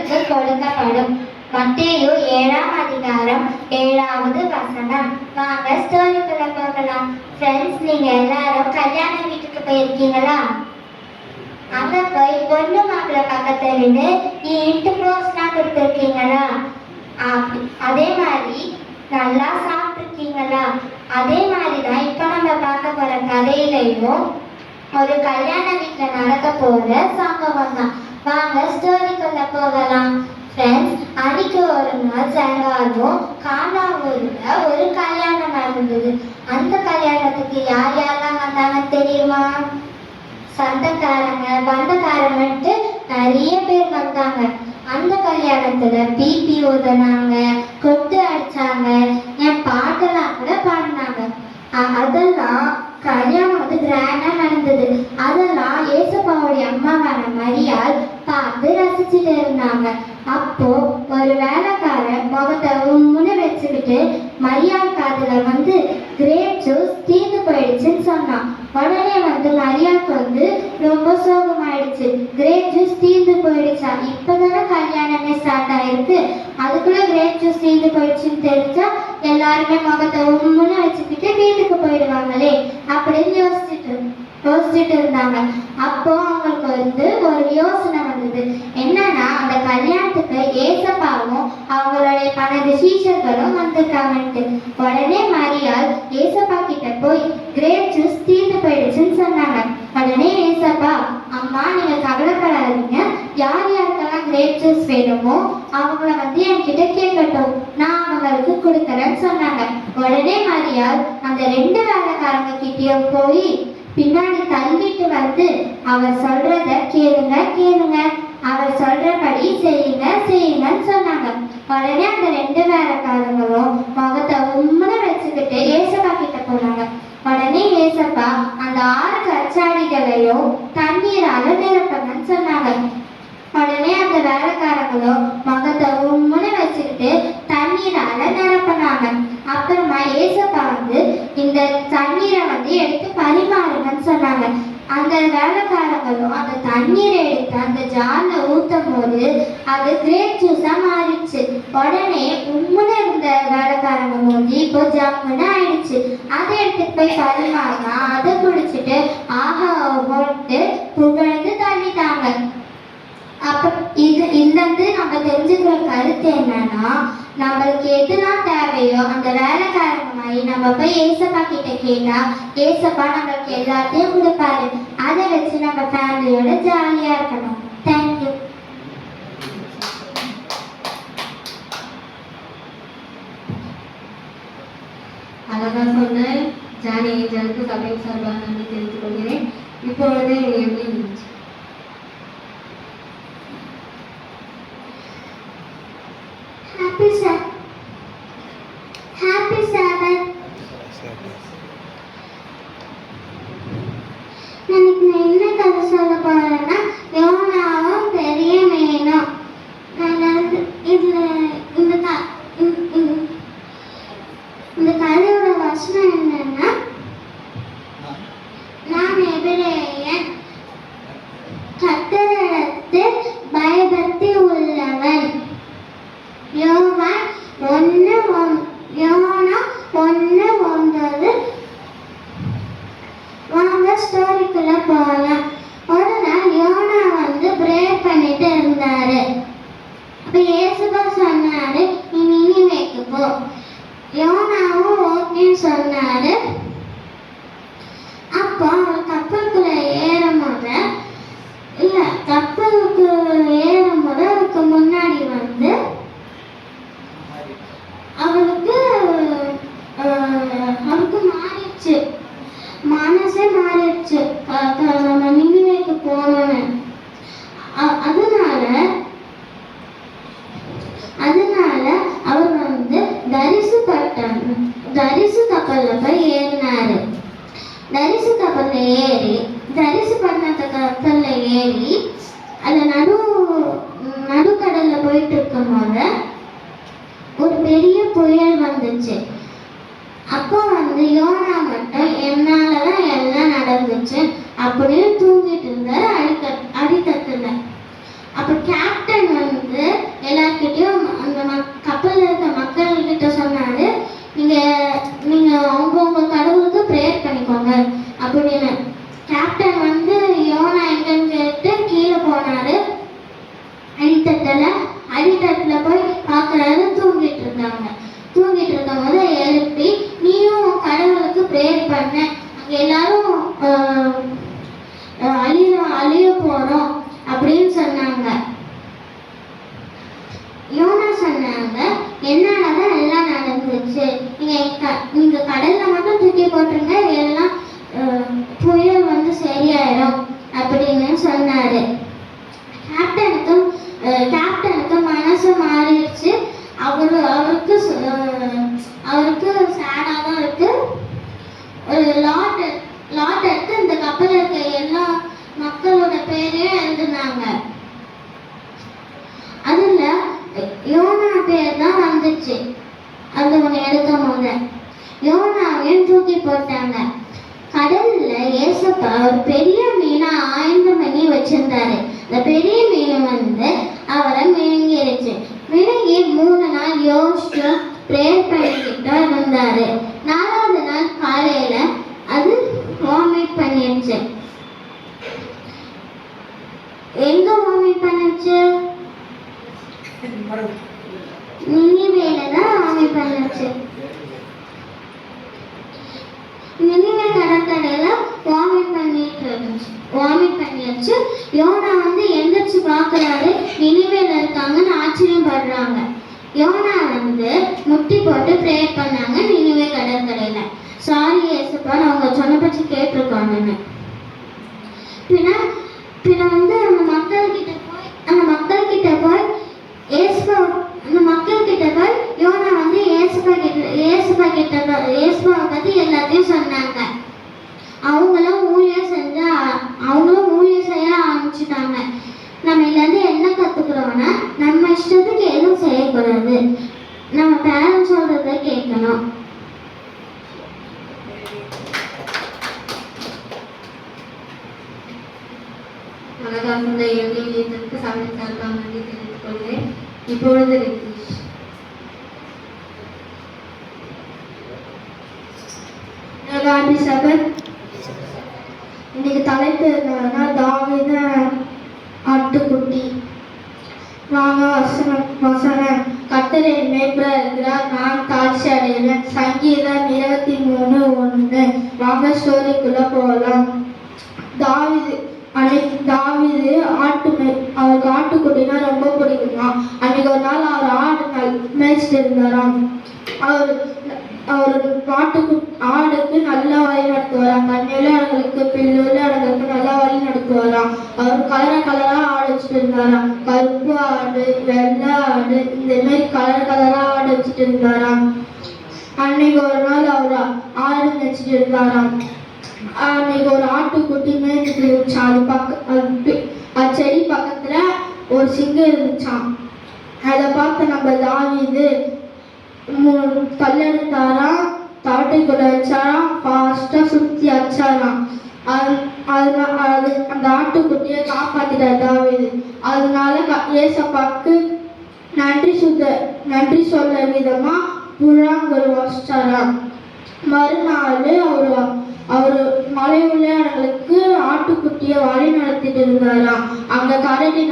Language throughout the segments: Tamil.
உங்களுக்கு கொடுக்கப்படும். மத்தேயு 7ஆம் அதிகாரம் 7வது வசனம். வாங்க ஸ்டோரிக்குள்ள போகலாம். ஃப்ரெண்ட்ஸ், நீங்க எல்லாரும் கல்யாண வீட்டுக்கு போயிருக்கீங்களா? அங்க போய் பொண்ணு மாப்பிள்ளை பக்கத்துல இருந்து நீ இன்ட்டு க்ளோஸ்லாம் கொடுத்துருக்கீங்களா? அதே மாதிரி நல்லா சாப்பிட்டுருக்கீங்களா? அதே மாதிரிதான் இப்ப நம்ம பார்க்க போற கதையிலையும் ஒரு கல்யாண வீட்டுல நடக்க போற சம்பவம் தான். வாங்க ஸ்டோரிக்குள்ள போகலாம். ஃப்ரெண்ட்ஸ், அன்னைக்கு ஒரு நாள் சாயங்காலம் கானாவூர்ல ஒரு கல்யாணம் நடந்தது. அந்த கல்யாணத்துக்கு யார் யாரெல்லாம் வந்தாங்க தெரியுமா? சொந்தக்காரங்க, பந்தக்காரங்கன்ட்டு நிறைய பேர் வந்தாங்க. அந்த கல்யாணத்துல பிபி ஊதுனாங்க, கொட்டு அடிச்சாங்க, என் பாட்டெல்லாம் கூட பாடினாங்க. அதெல்லாம் கல்யாணம் கிராண்டா நடந்தது. அதெல்லாம் ஏசப்பாவுடைய அம்மாவான மரியாள் பார்த்து ரசிச்சுட்டு இருந்தாங்க. அப்போ ஒரு வேலைக்காரன் முகத்தை உம்முன்னு வச்சுக்கிட்டு மரியாள் காதுல கிரேப் ஜூஸ் தீர்ந்து போயிடுச்சுன்னு சொன்னான். உடனே மரியாளுக்கு ரொம்ப சோகமாயிடுச்சு. கிரேப் ஜூஸ் தீர்ந்து போயிடுச்சா? இப்பதானே கல்யாணமே ஸ்டார்ட் ஆயிருக்கு, அதுக்குள்ள கிரேப் ஜூஸ் தீர்ந்து போயிடுச்சுன்னு தெரிஞ்சா எல்லாருமே முகத்தை உம்முன்னு வச்சுக்கிட்டு வீட்டுக்கு போயிடுவாங்களே அப்படின்னு யோசிச்சுட்டு இருந்தாங்க. அப்போ அவங்களுக்கு ஒரு யோசனை வந்தது. என்னன்னா, அந்த கல்யாணத்துக்கு ஏசப்பாவும் அவங்களுடைய 12 சீஷர்களும் வந்திருக்காங்கன்ட்டு. உடனே மரியாள் ஏசப்பா கிட்ட போய் கிரேப் ஜூஸ் தீர்ந்து போயிடுச்சுன்னு சொன்னாங்க. உடனே ஏசப்பா, அம்மா நீங்க கவலைப்படாதீங்க, யார் யாருக்கெல்லாம் கிரேப் ஜூஸ் வேணுமோ அவங்கள என்கிட்ட கேட்கட்டும், நான் அவங்களுக்கு கொடுக்குறேன்னு சொன்னாங்க. உடனே மரியாள் அந்த 2 வேலைக்காரங்க கிட்டயும் போய் பின்னாடி தள்ளிட்டு அவர் சொல்றத கேளுங்க, அவர் சொல்றபடி செய்யுங்கன்னு சொன்னாங்க. உடனே அந்த 2 வேலைக்காரங்களும் முகத்தை உம்முன்னு வச்சுக்கிட்டு ஏசப்பா கிட்ட போனாங்க. உடனே ஏசப்பா அந்த 6 கச்சாடிகளையும் தண்ணீரால நிரப்புங்கன்னு சொன்னாங்க. உடனே அந்த வேலைக்காரங்களும் முகத்தை உம்முன்னு வச்சுக்கிட்டு தண்ணீரால நிரப்பினாங்க. அப்புறமா ஏசப்பா இந்த தண்ணீரை எடுத்து பரிமாறுங்கன்னு சொன்னாங்க. அந்த வேலைக்காரங்களும் அந்த தண்ணீரை எடுத்து அந்த ஜார்ல ஊத்தும் போது அது கிரேப் ஜூஸா மாறிடுச்சு. உடனே உம்முன்னு இருந்த வேலைக்காரங்க இப்போ ஜம்முன்னு ஆயிடுச்சு. அதை எடுத்துட்டு போய் பரிமாறினா அதை குடிச்சிட்டு ஆஹா போட்டு புகழ்ந்து தள்ளிட்டாங்க. அப்ப இதுல நம்ம தெரிஞ்சுக்கிற கருத்து என்னன்னா, நம்மளுக்கு எதுலாம் தேவையோ அந்த வேலைக்காரங்க மாதிரி நம்ம போய் ஏசப்பா கிட்ட கேட்டா ஏசப்பா நம்மளுக்கு எல்லாத்தையும் கொடுப்பாரு. அதை வச்சு நம்ம ஃபேமிலியோட ஜாலியா இருக்கணும். தேங்க்யூ. அழகா சொன்ன ஜானி ஏஞ்சலுக்கு சபையின் சார்பாக நன்றி தெரிவித்துக் கொள்கிறேன். இப்பொழுது எப்படி இருந்துச்சு? Happy Sabbath. எனக்கு என்ன கதை சொல்ல போறேன்னா, யோனாவும் பெரிய மீனும். இந்த கதையோட வசனம் என்னன்னா, நான் எபிரேயன், கர்த்தரிடத்து பயபக்தி உள்ளவன். யோனா 1:9. வாங்க ஸ்டோரிக்குள்ள போகலாம். ஒரு நாள் யோனா ப்ரே பண்ணிட்டு இருந்தாரு. அப்ப ஏசுபா சொன்னாரு, நீ நினிவேக்கு போ. யோனாவும் ஓகேன்னு சொன்னாரு. அப்போ அவர் கப்பலுக்குள்ள ஏறும்போது அவருக்கு முன்னாடி அவருக்கு மாறிடுச்சு, மனசே மாறிடுச்சு நம்ம நினிவேக்கு போனோன்னு. அதனால அவர் தரிசு கப்பல்ல போய் ஏறினாரு. தரிசு கப்பல்ல ஏறி அது நடுக்கடல்ல போயிட்டு இருக்கும் போது ஒரு பெரிய புயல் வந்துச்சு. அப்போ யோனா மட்டும் என்னாலதான் எல்லாம் நடந்துச்சு அப்படின்னு தூங்கிட்டு இருந்தாரு அடித்தட்டுல. அப்ப கேப்டன் பெட்டில் அடித்தட்டில் போய் பார்க்குறாரு. தூங்கிட்டு இருக்கும் போது எழுப்பி நீயும் கடவுளுக்கு ப்ரேயர் பண்ண, அங்கே எல்லாரும் அழிய போகிறோம் அப்படின்னு சொன்னாங்க. யோனா சொன்னாங்க, என்னாலதான் எல்லாம் நடந்துச்சு, நீங்க கடல்ல மட்டும் தூக்கி போட்டுருங்க, எல்லாம் புயல் வந்து சரியாயிரும் அப்படின்னு சொன்னாரு. கேப்டனுக்கு மனசு மாறிடுச்சு. அவருக்கு சேடா தான் இருக்கு. ஒரு லாட் எடுத்து இந்த கப்பல் இருக்க எல்லா மக்களோட பேரையும் எழுதுனாங்க. அதுல யோனா பேர் தான் வந்துச்சு. அது ஒண்ணு எடுக்கும் போது யோனாவையும் தூக்கி போட்டாங்க. கடல்ல ஏசப்பா ஒரு பெரிய மீனை ஆயந்தம் பண்ணி வச்சிருந்தாரு. அந்த பெரிய மீன் வந்து அவரை விழுங்கிருச்சு. விழுங்கி 3 நாள் யோசிச்சு ப்ரேயர் பண்ணிக்கிட்டு இருந்தாரு. 4வது நாள் காலையில அது வாமிட் பண்ணிருச்சு. எங்க வாமிட் பண்ணுச்சு? நினிவேல தான் வாமிட் பண்ணுச்சு. நினிவே கடற்கரையில வாமிட் பண்ணிடுச்சு. யோனா வந்து எந்திரிச்சு பார்க்கறாரு, நினிவேல இருக்காங்கன்னு ஆச்சரியப்படுறாங்க. யோனா வந்து முட்டி போட்டு ப்ரேயர் பண்ணாங்க நினிவே கடற்கரையில. சாரி ஏசப்பா, அவங்க சொன்ன பற்றி கேட்டிருக்காங்கன்னு. பின்ன வந்து அந்த மக்கள் கிட்ட போய் யோனா வந்து ஏசப்பாவை பத்தி எல்லாத்தையும் சொன்னாங்க. அவங்களும் ஊழியம் செய்ய ஆரம்பிச்சுட்டாங்க. நம்ம இதுலேருந்து என்ன கத்துக்கிறோம்னா, நம்ம இஷ்டத்துக்கு எதுவும் செய்யக்கூடாது, நம்ம பேரண்ட்ஸ் சொல்றதை கேட்கணும். அழகாக எழுதியதற்கு சமையல் சார்பாக நன்றி தெரிவித்துக் கொள்கிறேன். இப்பொழுது ரித்தீஷ். இன்னைக்கு தலைப்பு என்னன்னா தாவீது ஆட்டுக்குட்டி. வாங்க வசனம். கர்த்தர் என் மேய்ப்பராக இருக்கிறார், நான் தாழ்ச்சி அடைவேன். சங்கீதம் 23:1. வாங்க ஸ்டோரிக்குள்ள போகலாம். தாவீது அவருக்கு ஆட்டுக்குட்டினா ரொம்ப பிடிக்குமா. அன்னைக்கு ஒரு நாள் அவர் ஆடு மேய்ச்சிட்டு இருந்தாராம். அவர் ஆடுக்கு நல்லா வழி நடத்துவாராம். கண்ணிலாடுகளுக்கு பில்லுலாடுகளுக்கு நல்லா வழி நடத்துவாராம். அவர் கலரா ஆடு வச்சுட்டு இருந்தாராம். கருப்பு ஆடு, வெள்ளை ஆடு, இந்த மாதிரி கலரா ஆடு வச்சுட்டு இருந்தாராம். அன்னைக்கு ஒரு நாள் அவர் ஆடு மேய்ச்சிட்டு இருந்தாராம். அன்னைக்கு ஒரு ஆட்டுக்குட்டி மேய்ச்சிட்டு இருந்துச்சான். அது செடி பக்கத்துல ஒரு சிங்கம் இருந்துச்சான். அதை பார்த்து நம்ம தாவீது கல்லெடுத்தாராம், தவட்டைக்குள்ள வச்சாராம், ஃபாஸ்டா சுத்தி அச்சாராம். அந்த ஆட்டுக்குட்டியை காப்பாத்திட்டார் தாவீது. அதனால ஏசப்பாக்கு நன்றி சொல்ல விதமா புறாங்குழல் வாசிச்சாராம். மறுநாள் அவரு மலை உள்ளவர்களுக்கு ஆட்டுக்குட்டியை வழி நடத்திட்டு இருந்தாராம். அங்க கரடி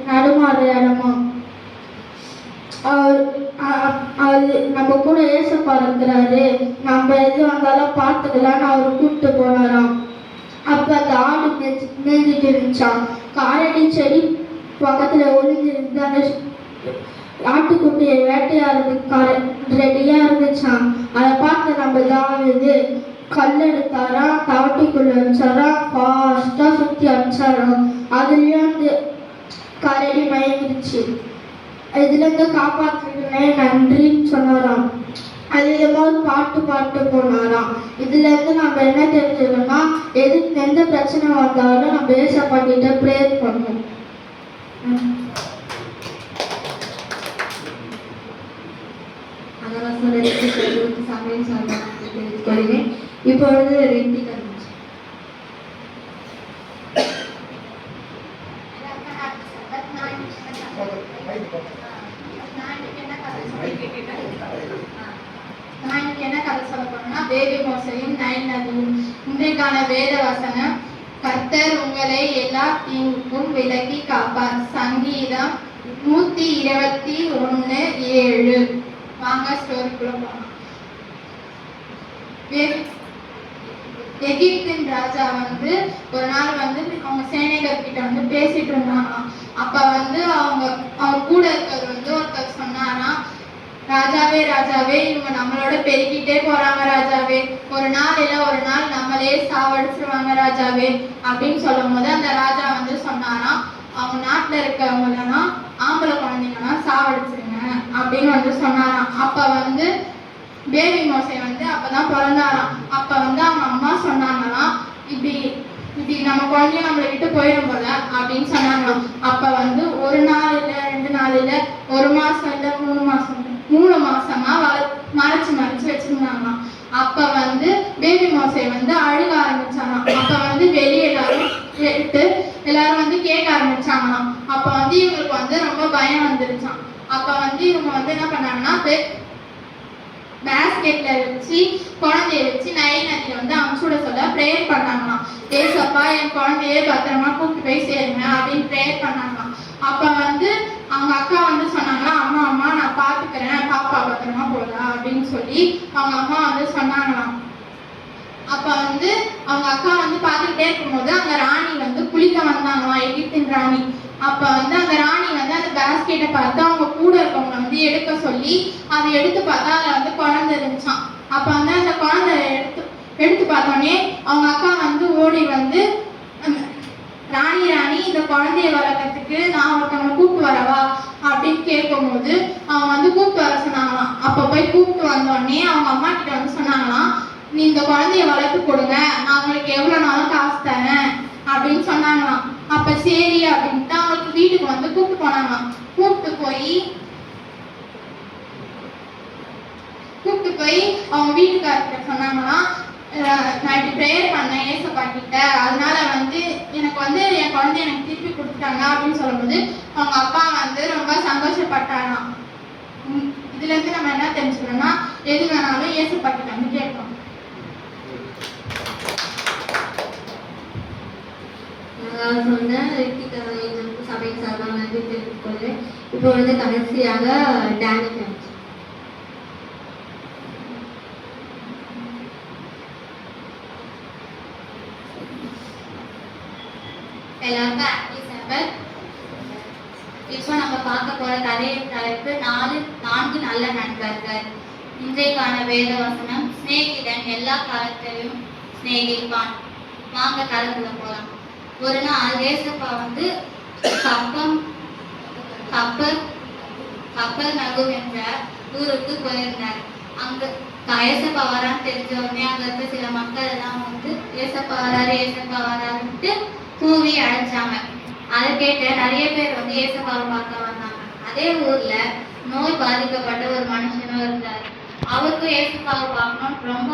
நடுமாற இடமா. அது நம்ம கூட ஏசப்பா இருக்கிறாரு, நம்ம எது வந்தாலும் பார்த்துக்கலான்னு அவரு கூப்பிட்டு போனாராம். அப்ப அந்த ஆடு மேய்ஞ்சிட்டு இருந்துச்சான். காரடி செடி பக்கத்துல ஒளிஞ்சிருந்து அந்த ஆட்டுக்குட்டியை வேட்டையாடுறதுக்கு ரெடியா இருந்துச்சான். அதை பார்த்து நம்ம தாவீது கல்லெடுத்தாரா, தவட்டிக்குள்ள வச்சாரா, ஃபாஸ்டா சுத்தி அடிச்சாராம். அதுலயும் அந்த கரடி மயங்கிடுச்சு. இதுல இருந்து காப்பாற்றுனே நன்றின்னு சொன்னாராம். அது பாட்டு போனாராம். இதுல இருந்து நம்ம என்ன தெரிஞ்சுக்கணும்னா, எந்த பிரச்சனை வந்தாலும் நம்ம ஏசப்பா கிட்ட ப்ரேயர் பண்ணணும். சமையல் சார்பாக தெரிவித்துக் கொள்கிறேன். இப்பொழுது ரெட்டி இன்றைக்கான வேத வசனம், கர்த்தர் உங்களை எல்லா தீங்குக்கும் விலக்கி காப்பார். சங்கீதம் 121:7. வாங்க ஸ்டோரிக்குள்ள போகலாம். எகிப்தின் ராஜா வந்து ஒரு நாள் வந்து அவங்க சேனைகர் கிட்ட வந்து பேசிட்டு இருந்தாங்களாம். அப்ப வந்து அவங்க கூட இருக்கிறவர் வந்து ஒருத்தர் சொன்னாராம், ராஜாவே ராஜாவே, இவங்க நம்மளோட பெருக்கிட்டே போறாங்க ராஜாவே, ஒரு நாள் இல்ல ஒரு நாள் நம்மளே சாவடிச்சிருவாங்க ராஜாவே அப்படின்னு சொல்லும் போது அந்த ராஜா வந்து சொன்னாராம், அவங்க நாட்டுல இருக்கவங்களெல்லாம் ஆம்பளை குழந்தைங்கலாம் சாவடிச்சிருங்க அப்படின்னு வந்து சொன்னாராம். அப்ப வந்து பேபி மோசே வந்து அப்பதான் பிறந்தாராம். அப்ப வந்து அவங்க அம்மா சொன்னாங்களாம், இப்படி இப்படி நம்ம குழந்தைய நம்மளை விட்டு போயிடும் போல அப்படின்னு சொன்னாங்களாம். அப்ப வந்து ஒரு நாள் இல்ல 2 நாள் இல்ல 1 மாசம் இல்ல 3 மாசம் 3 மாசமா மறைச்சு வச்சிருந்தாங்களாம். அப்ப வந்து பேபி மோசே வந்து அழுக ஆரம்பிச்சாங்களாம். அப்ப வந்து வெளியே எல்லாரும் வந்து கேட்க ஆரம்பிச்சாங்களாம். அப்ப வந்து இவங்களுக்கு வந்து ரொம்ப பயம் வந்துருச்சான். அப்ப வந்து இவங்க வந்து என்ன பண்ணாங்கன்னா பேஸ்கெட்ல வச்சு குழந்தைய வச்சு நைல் நதியில வந்து அமுச்சுட சொல்ல ப்ரேயர் பண்ணாங்களாம். ஏசப்பா என் குழந்தைய பத்திரமா கூப்பிட்டு போய் சேருங்க அப்படின்னு ப்ரேயர் பண்ணாங்களாம். அப்ப வந்து அவங்க அக்கா வந்து சொன்னாங்களா, அம்மா அம்மா நான் பாத்துக்கிறேன், பாப்பா பத்திரமா போகலாம் அப்படின்னு சொல்லி அவங்க அம்மா வந்து சொன்னாங்களாம். அப்ப வந்து அவங்க அக்கா வந்து பார்த்துக்கிட்டே இருக்கும்போது அந்த ராணி வந்து குளிக்க வந்தாங்களாம், எகிப்தின் ராணி. அப்ப வந்து அந்த ராணி வந்து அந்த பேஸ்கெட்டை பார்த்து அவங்க கூட இருக்கவங்க வந்து எடுக்க சொல்லி அதை எடுத்து பார்த்தா அதுல வந்து குழந்தை இருந்துச்சான். அப்ப வந்து அந்த குழந்தை எடுத்து பார்த்தோன்னே அவங்க அக்கா வந்து ஓடி வந்து, ராணி இந்த குழந்தைய வளர்க்கறதுக்கு நான் ஒருத்தவங்க கூப்பிட்டு வரவா அப்படின்னு கேட்கும்போது அவங்க வந்து கூப்பிட்டு வர சொன்னாங்களாம். அப்ப போய் கூப்பிட்டு வந்தோடனே அவங்க அம்மா கிட்ட வந்து சொன்னாங்களாம், நீ இந்த குழந்தைய வளர்த்து கொடுங்க, நான் உங்களுக்கு எவ்வளவு நாளும் காசு தரேன் அப்படின்னு சொன்னாங்களாம். அப்ப சரி அப்படின்ட்டு அவங்களுக்கு வீட்டுக்கு வந்து கூப்பிட்டு போனாங்களாம். கூப்பிட்டு போய் அவங்க வீட்டுக்காரர்கிட்ட சொன்னாங்களாம், நான் இப்படி ப்ரேயர் பண்ணேன் ஏசப்பா கிட்ட, அதனால வந்து எனக்கு வந்து என் குழந்தைய எனக்கு திருப்பி கொடுத்துட்டாங்க அப்படின்னு சொல்லும்போது அவங்க அப்பா வந்து ரொம்ப சந்தோஷப்பட்டாங்களாம். இதுல இருந்து நம்ம என்ன தெரிஞ்சுக்கணும்னா, எது வேணாலும் ஏசப்பா கிட்ட வந்து கேட்கணும். சொன்ன சபையின் சார்பாக நன்றி தெரிவித்துக் கொள்கிறேன். இப்போ வந்து கடைசியாக டேனிக்கு எல்லாருக்கும் ஹாப்பி சபத். இப்போ நம்ம பார்க்க போற கதையின் தலைப்பு 4 நல்ல நண்பர்கள். இன்றைக்கான வேத வசனம், சிநேகிதன் எல்லா காலத்திலும் சிநேகிப்பான். வாங்க கதைக்குள்ள போலாம். ஒரு நாள் ஏசப்பா வந்து கப்பல் நகும் என்ற ஊருக்கு போயிருந்தார். அங்க ஏசப்பா வரான்னு தெரிஞ்ச உடனே அங்க இருக்க சில மக்கள் எல்லாம் வந்து ஏசப்பா வராருன்ட்டு கூவி அழைச்சாங்க. அதை கேட்ட நிறைய பேர் வந்து ஏசப்பாவை பார்க்க வந்தாங்க. அதே ஊர்ல நோய் பாதிக்கப்பட்ட ஒரு மனுஷனும் இருந்தார். அவருக்கும் ஏசப்பாவை பார்க்கணும்னு ரொம்ப